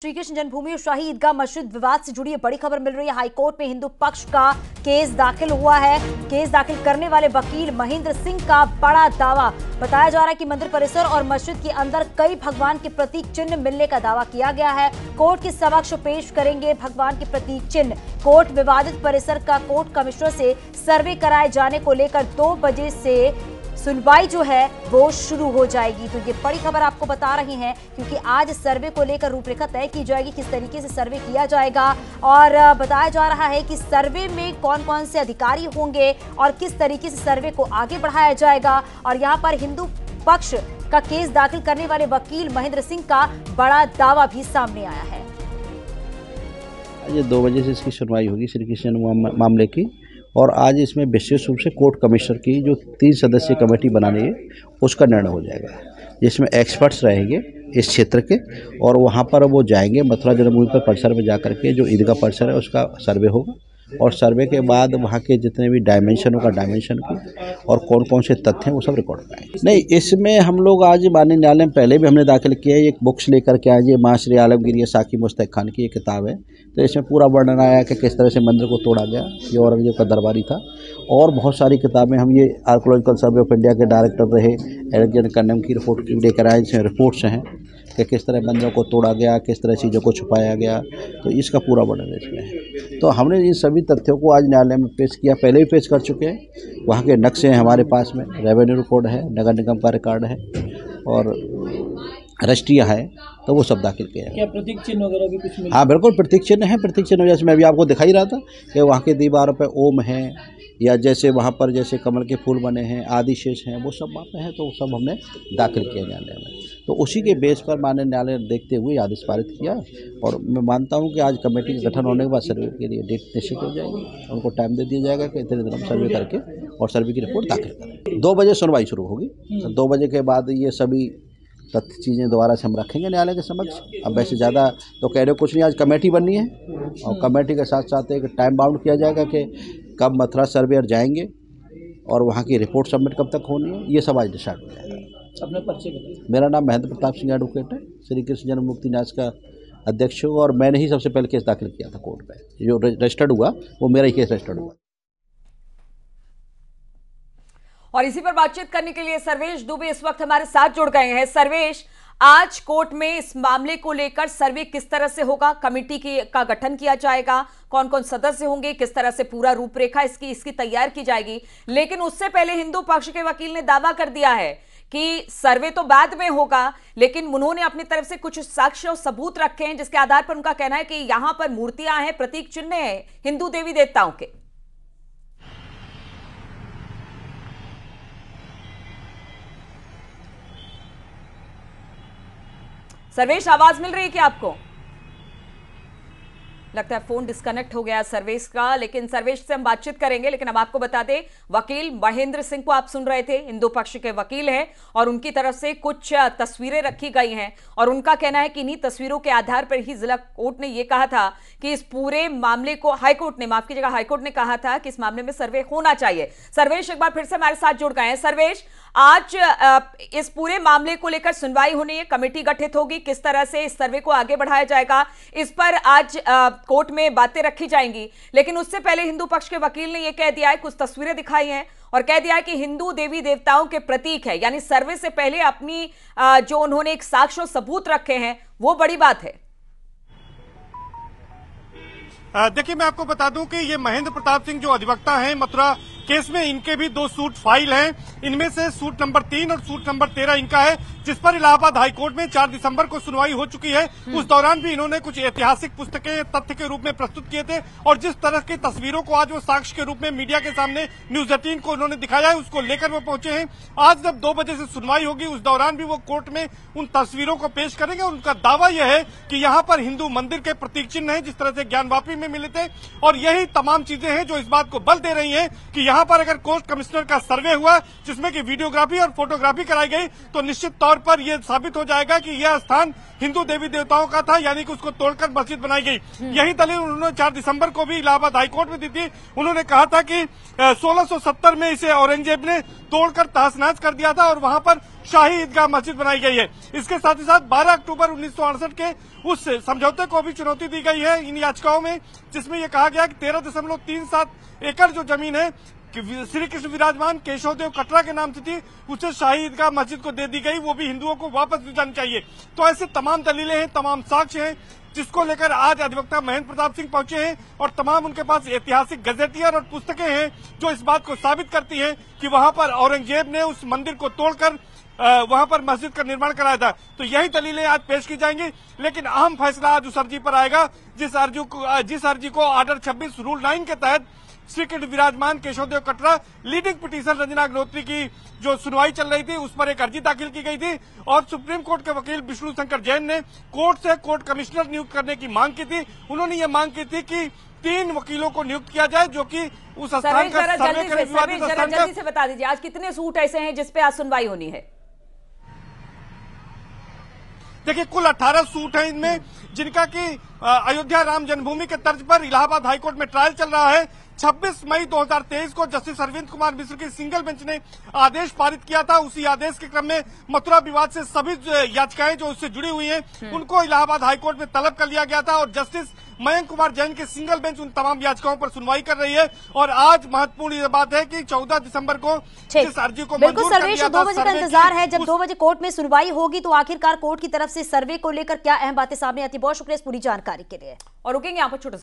श्री कृष्ण जन्मभूमि और शाही ईदगाह मस्जिद विवाद से जुड़ी बड़ी खबर मिल रही है। हाईकोर्ट में हिंदू पक्ष का केस दाखिल हुआ है। केस दाखिल करने वाले वकील महेंद्र सिंह का बड़ा दावा। बताया जा रहा है कि मंदिर परिसर और मस्जिद के अंदर कई भगवान के प्रतीक चिन्ह मिलने का दावा किया गया है। कोर्ट के समक्ष पेश करेंगे भगवान के प्रतीक चिन्ह। कोर्ट विवादित परिसर का कोर्ट कमिश्नर से सर्वे कराए जाने को लेकर 2 बजे से सुनवाई जो है वो शुरू हो जाएगी। तो ये बड़ी खबर आपको बता रही हैं क्योंकि आज सर्वे को लेकर रूपरेखा तय की जाएगी, किस तरीके से सर्वे किया जाएगा और बताया जा रहा है कि सर्वे में कौन कौन से अधिकारी होंगे और किस तरीके से सर्वे को आगे बढ़ाया जाएगा। और यहाँ पर हिंदू पक्ष का केस दाखिल करने वाले वकील महेंद्र सिंह का बड़ा दावा भी सामने आया है। ये 2 बजे से इसकी सुनवाई होगी श्री कृष्ण मामले की, और आज इसमें विशेष रूप से कोर्ट कमिश्नर की जो 3 सदस्यीय कमेटी बनानी है उसका निर्णय हो जाएगा, जिसमें एक्सपर्ट्स रहेंगे इस क्षेत्र के, और वहाँ पर वो जाएंगे मथुरा जन्मभूमि पर परिसर में जाकर के जो ईदगाह परिसर है उसका सर्वे होगा, और सर्वे के बाद वहाँ के जितने भी डायमेंशन होगा डायमेंशन की और कौन कौन से तथ्य हैं वो सब रिकॉर्ड कराएंगे। नहीं, इसमें हम लोग आज माननीय न्यायालय में पहले भी हमने दाखिल किया है, एक बुक्स लेकर के आए, ये माशरे आलमगीर साकी मुस्तक खान की ये किताब है। तो इसमें पूरा वर्णन आया कि किस तरह से मंदिर को तोड़ा गया, ये औरंगजेब का दरबारी था, और बहुत सारी किताबें हम ये आर्कोलॉजिकल सर्वे ऑफ इंडिया के डायरेक्टर रहे एलेक्जेंडर कन्नम की रिपोर्ट लेकर आए, जिसमें रिपोर्ट्स हैं कि किस तरह मंदिरों को तोड़ा गया, किस तरह चीज़ों को छुपाया गया, तो इसका पूरा वर्णन इसमें है। तो हमने इन सभी तथ्यों को आज न्यायालय में पेश किया, पहले भी पेश कर चुके हैं। वहाँ के नक्शे हैं हमारे पास में, रेवेन्यू रिकॉर्ड है, नगर निगम का रिकॉर्ड है और रजिस्ट्री है, तो वो सब दाखिल किया है। क्या प्रतीक चिन्ह वगैरह भी कुछ मिले? हाँ बिल्कुल, प्रतीक चिन्ह है। प्रतीक चिन्ह जैसे मैं अभी आपको दिखा ही रहा था कि वहाँ के दीवारों पे ओम है, या जैसे वहाँ पर जैसे कमल के फूल बने हैं, आदि शेष हैं, वो सब वहाँ पे हैं, तो वो सब हमने दाखिल किया न्यायालय में। तो उसी के बेस पर माननीय न्यायालय ने देखते हुए आदेश पारित किया, और मैं मानता हूँ कि आज कमेटी का गठन होने के बाद सर्वे के लिए डेट निश्चित हो जाएगी, उनको टाइम दे दिया जाएगा कि इतने दिन हम सर्वे करके और सर्वे की रिपोर्ट दाखिल करें। 2 बजे सुनवाई शुरू होगी, 2 बजे के बाद ये सभी तथ्य चीज़ें दोबारा से हम रखेंगे न्यायालय के समक्ष। अब वैसे ज़्यादा तो कह रहे कुछ नहीं, आज कमेटी बननी है और कमेटी के साथ साथ एक टाइम बाउंड किया जाएगा कि कब मथुरा सर्वेयर जाएंगे और वहाँ की रिपोर्ट सबमिट कब तक होनी है, ये सब आज डिसाइड हो जाएगा। अपना परिचय बताइए। मेरा नाम महेंद्र प्रताप सिंह एडवोकेट है, श्री कृष्ण जन्म मुक्ति न्यास का अध्यक्ष हूँ, और मैंने ही सबसे पहले केस दाखिल किया था कोर्ट में। जो रजिस्टर्ड हुआ वो मेरा ही केस रजिस्टर्ड हुआ। और इसी पर बातचीत करने के लिए सर्वेश दुबे इस वक्त हमारे साथ जुड़ गए हैं। सर्वेश, आज कोर्ट में इस मामले को लेकर सर्वे किस तरह से होगा, कमेटी का गठन किया जाएगा, कौन कौन सदस्य होंगे, किस तरह से पूरा रूपरेखा इसकी तैयार की जाएगी, लेकिन उससे पहले हिंदू पक्ष के वकील ने दावा कर दिया है कि सर्वे तो बाद में होगा, लेकिन उन्होंने अपनी तरफ से कुछ साक्ष्य और सबूत रखे हैं जिसके आधार पर उनका कहना है कि यहां पर मूर्तियां हैं, प्रतीक चिन्ह हैं हिंदू देवी देवताओं के। सर्वेश, आवाज मिल रही है क्या आपको? लगता है फोन डिस्कनेक्ट हो गया सर्वेश का, लेकिन सर्वेश से हम बातचीत करेंगे। लेकिन अब आपको बता दें, वकील महेंद्र सिंह को आप सुन रहे थे, हिंदू पक्ष के वकील हैं और उनकी तरफ से कुछ तस्वीरें रखी गई हैं और उनका कहना है कि इन्हीं तस्वीरों के आधार पर ही जिला कोर्ट ने यह कहा था कि इस पूरे मामले को हाईकोर्ट ने कहा था कि इस मामले में सर्वे होना चाहिए। सर्वेश एक बार फिर से हमारे साथ जुड़ गए हैं। सर्वेश, आज इस पूरे मामले को लेकर सुनवाई होनी है, कमेटी गठित होगी, किस तरह से इस सर्वे को आगे बढ़ाया जाएगा, इस पर आज कोर्ट में बातें रखी जाएंगी। लेकिन उससे पहले हिंदू पक्ष के वकील ने यह कह दिया है, कुछ तस्वीरें दिखाई हैं और कह दिया है कि हिंदू देवी देवताओं के प्रतीक है, यानी सर्वे से पहले अपनी जो उन्होंने एक साक्ष्य और सबूत रखे हैं वो बड़ी बात है। देखिए, मैं आपको बता दूं कि ये महेंद्र प्रताप सिंह जो अधिवक्ता हैं मथुरा केस में, इनके भी 2 सूट फाइल हैं। इनमें से सूट नंबर 3 और सूट नंबर 13 इनका है, जिस पर इलाहाबाद हाईकोर्ट में 4 दिसंबर को सुनवाई हो चुकी है। उस दौरान भी इन्होंने कुछ ऐतिहासिक पुस्तकें तथ्य के रूप में प्रस्तुत किए थे, और जिस तरह की तस्वीरों को आज वो साक्ष्य के रूप में मीडिया के सामने न्यूज 18 को उन्होंने दिखाया है, उसको लेकर वो पहुंचे हैं। आज जब 2 बजे से सुनवाई होगी, उस दौरान भी वो कोर्ट में उन तस्वीरों को पेश करेंगे। उनका दावा यह है कि यहाँ पर हिंदू मंदिर के प्रतीक चिन्ह है, जिस तरह से ज्ञानवापी में मिले थे, और यही तमाम चीजें हैं जो इस बात को बल दे रही है कि यहाँ पर अगर कोर्ट कमिश्नर का सर्वे हुआ जिसमें कि वीडियोग्राफी और फोटोग्राफी कराई गई, तो निश्चित तौर पर यह साबित हो जाएगा कि यह स्थान हिंदू देवी देवताओं का था, यानी कि उसको तोड़कर मस्जिद बनाई गई। यही दलील उन्होंने 4 दिसंबर को भी इलाहाबाद हाईकोर्ट में दी थी। उन्होंने कहा था कि 1670 में इसे औरंगजेब ने तोड़कर तहस नहस कर दिया था, और वहां पर शाही ईदगाह मस्जिद बनाई गई है। इसके साथ ही साथ 12 अक्टूबर 1968 के उस समझौते को भी चुनौती दी गई है इन याचिकाओं में, जिसमें यह कहा गया कि 13.37 एकड़ जो जमीन है श्री कृष्ण विराजमान केशव देव कटरा के नाम से थी, उसे शाही ईदगाह मस्जिद को दे दी गई, वो भी हिंदुओं को वापस दी जानी चाहिए। तो ऐसे तमाम दलीलें हैं, तमाम साक्ष्य हैं, जिसको लेकर आज अधिवक्ता महेंद्र प्रताप सिंह पहुंचे हैं और तमाम उनके पास ऐतिहासिक गजेटियर और पुस्तकें हैं जो इस बात को साबित करती हैं कि वहां पर औरंगजेब ने उस मंदिर को तोड़कर वहां पर मस्जिद का निर्माण कराया था। तो यही दलीलें आज पेश की जाएंगी, लेकिन अहम फैसला आज उस अर्जी पर आएगा जिस अर्जी को ऑर्डर 26 रूल 9 के तहत श्री कृष्ण विराजमान केशव देव कटरा लीडिंग पिटीशन रंजना अग्निहोत्री की जो सुनवाई चल रही थी, उस पर एक अर्जी दाखिल की गई थी और सुप्रीम कोर्ट के वकील विष्णु शंकर जैन ने कोर्ट से कोर्ट कमिश्नर नियुक्त करने की मांग की थी। उन्होंने ये मांग की थी कि 3 वकीलों को नियुक्त किया जाए जो कि उस स्थान का सर्वे करें, विवादित स्थान का। जल्दी से बता दीजिए आज कितने सूट ऐसे हैं जिसपे आज सुनवाई होनी है? देखिए कुल 18 सूट हैं इनमें, जिनका कि अयोध्या राम जन्मभूमि के तर्ज पर इलाहाबाद हाईकोर्ट में ट्रायल चल रहा है। 26 मई 2023 को जस्टिस अरविंद कुमार मिश्र की सिंगल बेंच ने आदेश पारित किया था। उसी आदेश के क्रम में मथुरा विवाद से सभी याचिकाएं जो उससे जुड़ी हुई हैं उनको इलाहाबाद हाईकोर्ट में तलब कर लिया गया था और जस्टिस मयंक कुमार जैन की सिंगल बेंच उन तमाम याचिकाओं पर सुनवाई कर रही है। और आज महत्वपूर्ण ये बात है कि 14 दिसंबर को जिस अर्जी को बिल्कुल सर्वेश 2 बजे का इंतजार है। जब 2 बजे कोर्ट में सुनवाई होगी तो आखिरकार कोर्ट की तरफ से सर्वे को लेकर क्या अहम बातें सामने आती है? बहुत शुक्रिया इस पूरी जानकारी के लिए। और रुकेंगे यहाँ पर छोटा